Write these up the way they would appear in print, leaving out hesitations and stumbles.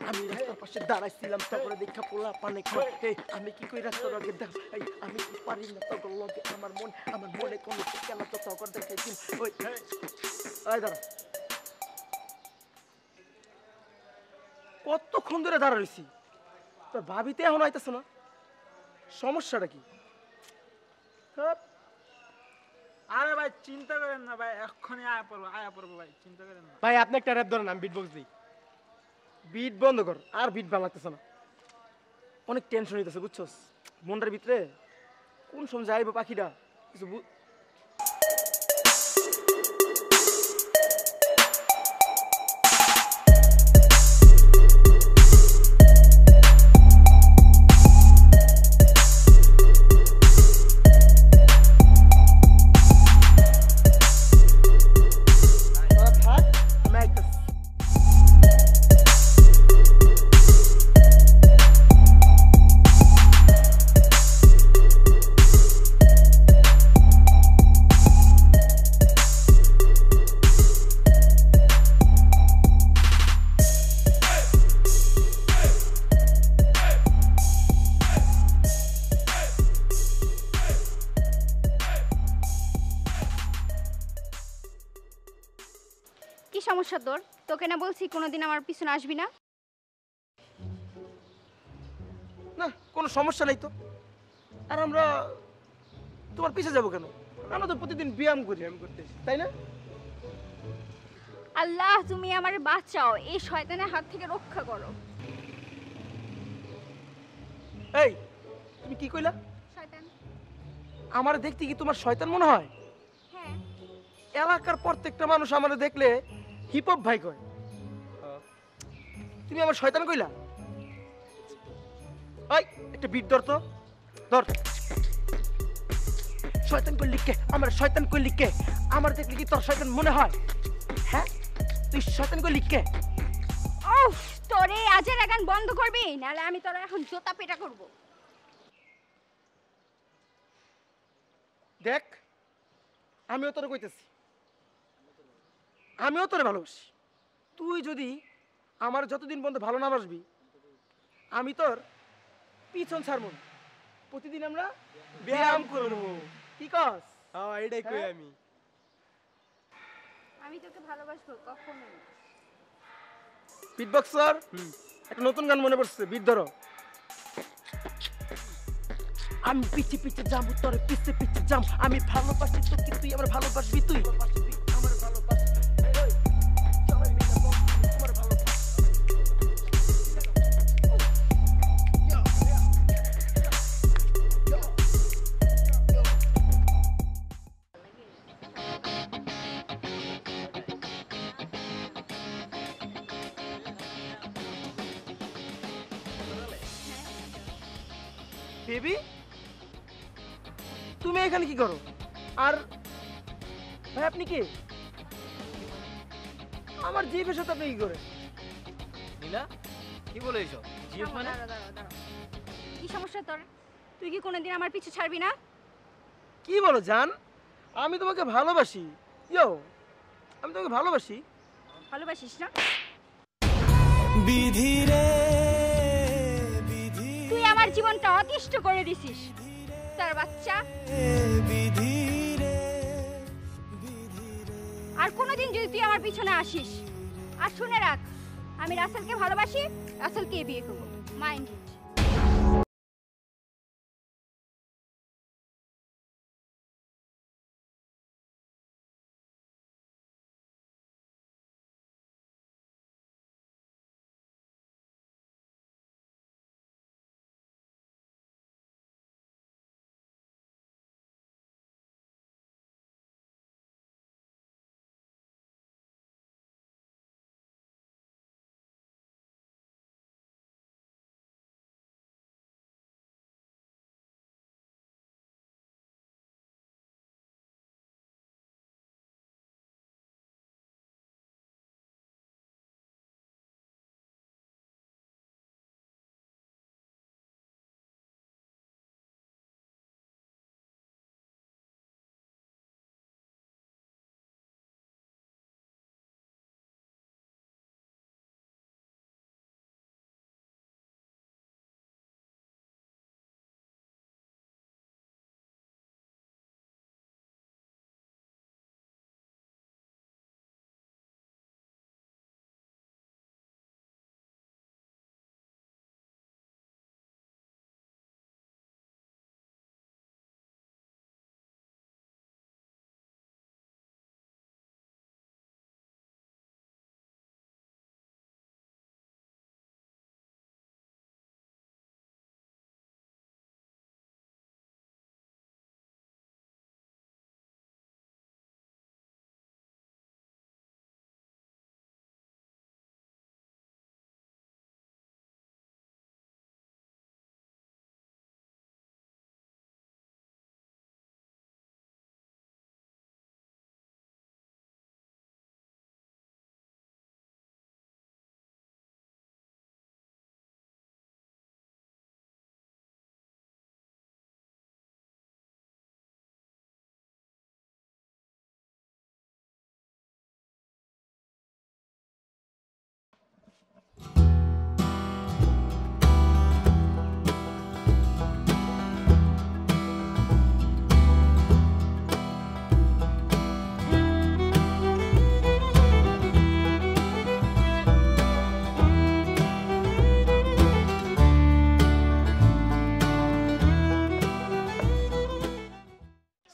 আমি রাস্তার পাশে দাঁড়াইছিলাম তারপরে দেখা পোলা পানে খাই আমি কি কই রাস্তার আগে দেখ আমি কি পারি না তখন লগে আমার মনে কোনো ঠিকানা তো তখন দেখাইছি ওই দাঁড়া কতক্ষণ ধরে দাঁড়া রইছি তোর ভাবিতে এখন আইতেছ না সমস্যাটা কি? আরে ভাই চিন্তা করেন না ভাই, এক্ষুনি আয়া পড়বো ভাই, চিন্তা করেন না ভাই। আপনি একটা র্যাপ ধরেন, আমি বিট বক্স দিই। বিট বন্ধ কর, আর বিট ভালো লাগতেছে না, অনেক টেনশন হইতেছে বুঝছস মনটার ভিতরে। কোন সময় যাইব পাখিটা কিছু কি সমস্যা তোর? তোকে না বলছি কোনোদিন আমার পিছনে আসবি না? না কোনো সমস্যা নাই তো। আর আমরা তোমার পিছে যাবো কেন? আমরা তো প্রতিদিন ব্যায়াম করতে, তাই না? আল্লাহ তুমি আমার বাঁচাও, এই শয়তানের হাত থেকে রক্ষা করো। এই তুমি কি কইলা? শয়তান? আমার দেখতে কি তোমার শয়তান মনে হয়? হ্যাঁ। এলাকার প্রত্যেকটা মানুষ আমারে দেখলে হিপ হপ ভাই কয়, তুমি আমার শয়তান কইলা? ওই একটা বিট ধর তো, ধর। শয়তান কইলি কে? আমার শয়তান কইলি কে? আমার দেখলে কি তোর শয়তান মনে হয়? হ্যাঁ তুই শয়তান কইলি কে? ওফ, তোরে আজের গান বন্ধ করবি নালে আমি তোর এখন জোতা পেটা করব। দেখ আমিও তোরে কইতেছি, আমিও তোরে ভালোবাসি। তুই যদি আমার যতদিন পর্যন্ত ভালো না বাসবি আমি তোর পিছন ছাড়ব না। প্রতিদিন আমরা ব্যায়াম করব, কি কস? হ্যাঁ এটাই কই আমি। আমি তোকে ভালোবাসবো কখনো না। বিটবক্সার একটা নতুন গান মনে পড়ছে, বিট ধরো। আমি পিছে পিছে যাম, তোর পিছে পিছে যাম, আমি ভালোবাসি তোকে, তুই আমার ভালোবাসবি, তুই আমার ভালোবাসবি। বেবি তুমি এখানে কি করো? আর ভাই আপনি কি? আমার জিপের সাথে আপনি কি করে? নীলা কি বলে এইসব? জিএফ মানে? কি সমস্যা তোর? তুই কি কোনোদিন আমার পিছু ছাড়বি না? কি বলো জান? আমি তোমাকে ভালোবাসি। ইয়ো আমি তোমাকে ভালোবাসি। ভালোবাসিস না? বিধি রে বিধি, তুই আমার জীবনটা অতিষ্ঠ করে দিছিস তার বাচ্চা। বিধি রে আর কোনোদিন যদি তুই আমার পিছনে আসিস, আর শুনে রাখ আমি রাসেলকে ভালোবাসি, রাসেলকে বিয়ে করব। Mind it.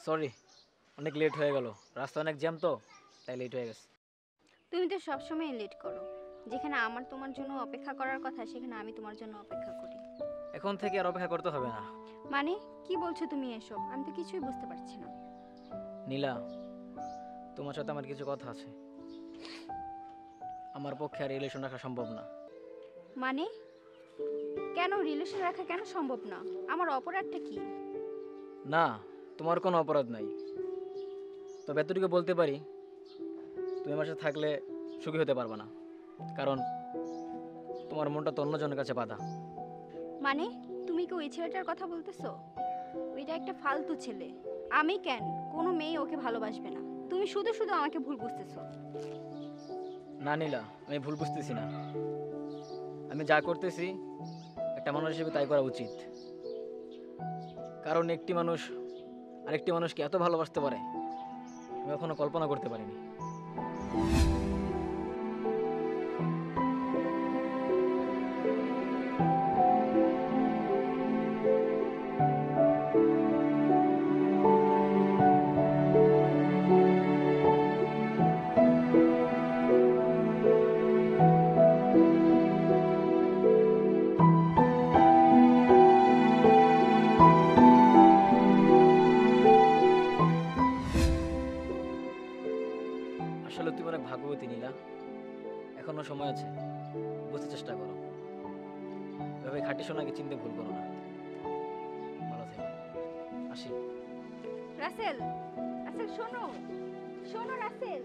সরি, অনেক লেট হয়ে গেল, রাস্তা অনেক জ্যাম তো, তাই লেট হয়ে গেছে। তুমি তো সবসময় লেট করো। যেখানে আমার তোমার জন্য অপেক্ষা করার কথা সেখানে আমি তোমার জন্য অপেক্ষা করি। এখন থেকে আর অপেক্ষা করতে হবে না। মানে কি বলছো তুমি এসব? আমি তো কিছুই বুঝতে পারছি না। নীলা, তোমার সাথে আমার কিছু কথা আছে। আমার পক্ষে আর রিলেশন রাখা সম্ভব না। মানে কেন রিলেশন রাখা কেন সম্ভব না? আমার অপরাধটা কি? না, তোমার কোনো অপরাধ নাই। তবে এতটুকু বলতে পারি, তুমি আমার সাথে থাকলে সুখী হতে পারবে না, কারণ তোমার মনটা তো অন্যজনের কাছে বাঁধা। মানে তুমি কি ওই ছেলেটার কথা বলতেছো? ওইটা একটা ফালতু ছেলে। আমি কেন? কোনো মেয়ে ওকে ভালোবাসবে না। তুমি শুধু শুধু আমাকে ভুল বুঝতেছো। না নীলা, আমি ভুল বুঝতেছি না। আমি যা করতেছি একটা মানুষ হিসেবে তাই করা উচিত, কারণ একটি মানুষ আরেকটি মানুষকে এত ভালোবাসতে পারে আমি কখনো কল্পনা করতে পারিনি। আসলে তুমি অনেক ভাগ্যবতী নীলা, এখনো সময় আছে, বুঝতে চেষ্টা করো। এভাবে খাঁটি সোনাকে চিনতে ভুল করো না। ভালো থেকো, আসি। রাসেল, রাসেল শোনো, শোনো রাসেল।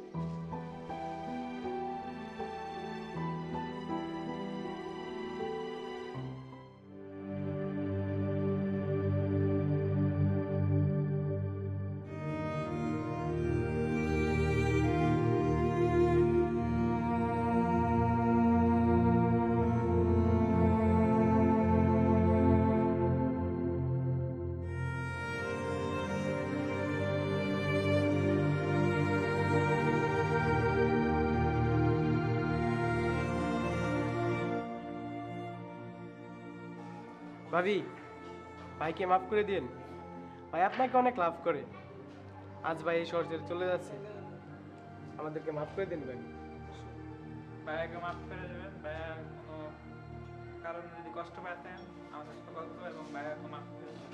ভাবি, ভাইকে মাফ করে দিন। ভাই আপনাকে অনেক লাভ করে। আজ ভাই এই শহর ছেড়ে চলে যাচ্ছে, আমাদেরকে মাফ করে দিন ভাই। ভাইয়াকে মাফ করে দেবেন। ভাইয়া কোনো কারণে যদি কষ্ট পাতেন আমাদের সাথে গল্প এবং ভাইয়াকে মাফ করে দেবেন।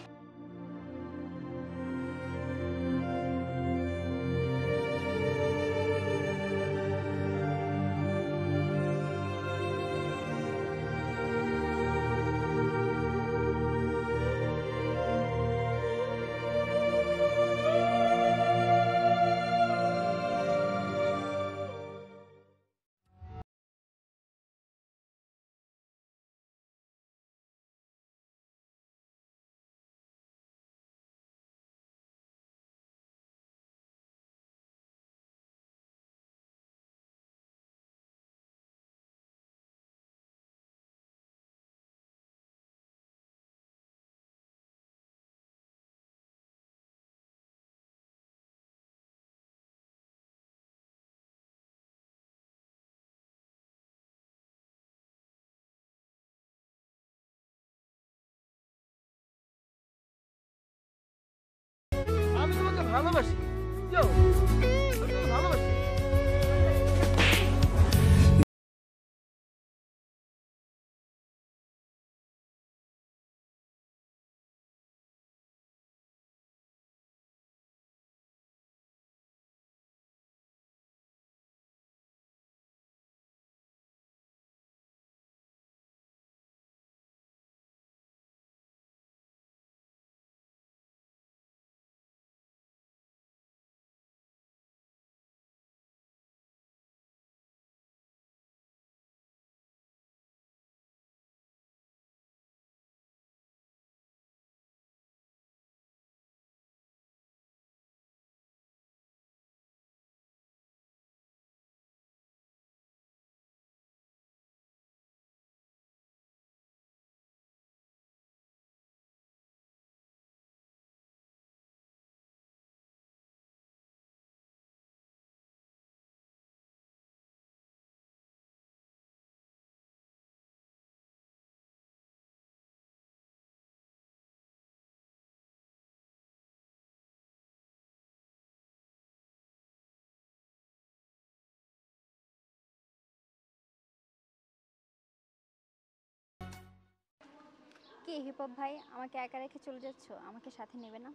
কি হিপ হপ ভাই, আমাকে একা রেখে চলে যাচ্ছ? আমাকে সাথে নেবে না?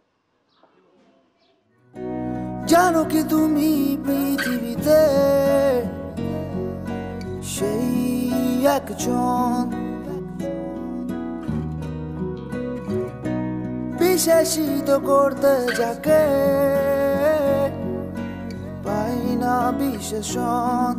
জানো কি তুমি পৃথিবীতে সেই একজন বিশেষিত করতে যাকে পাই না বিশেষণ।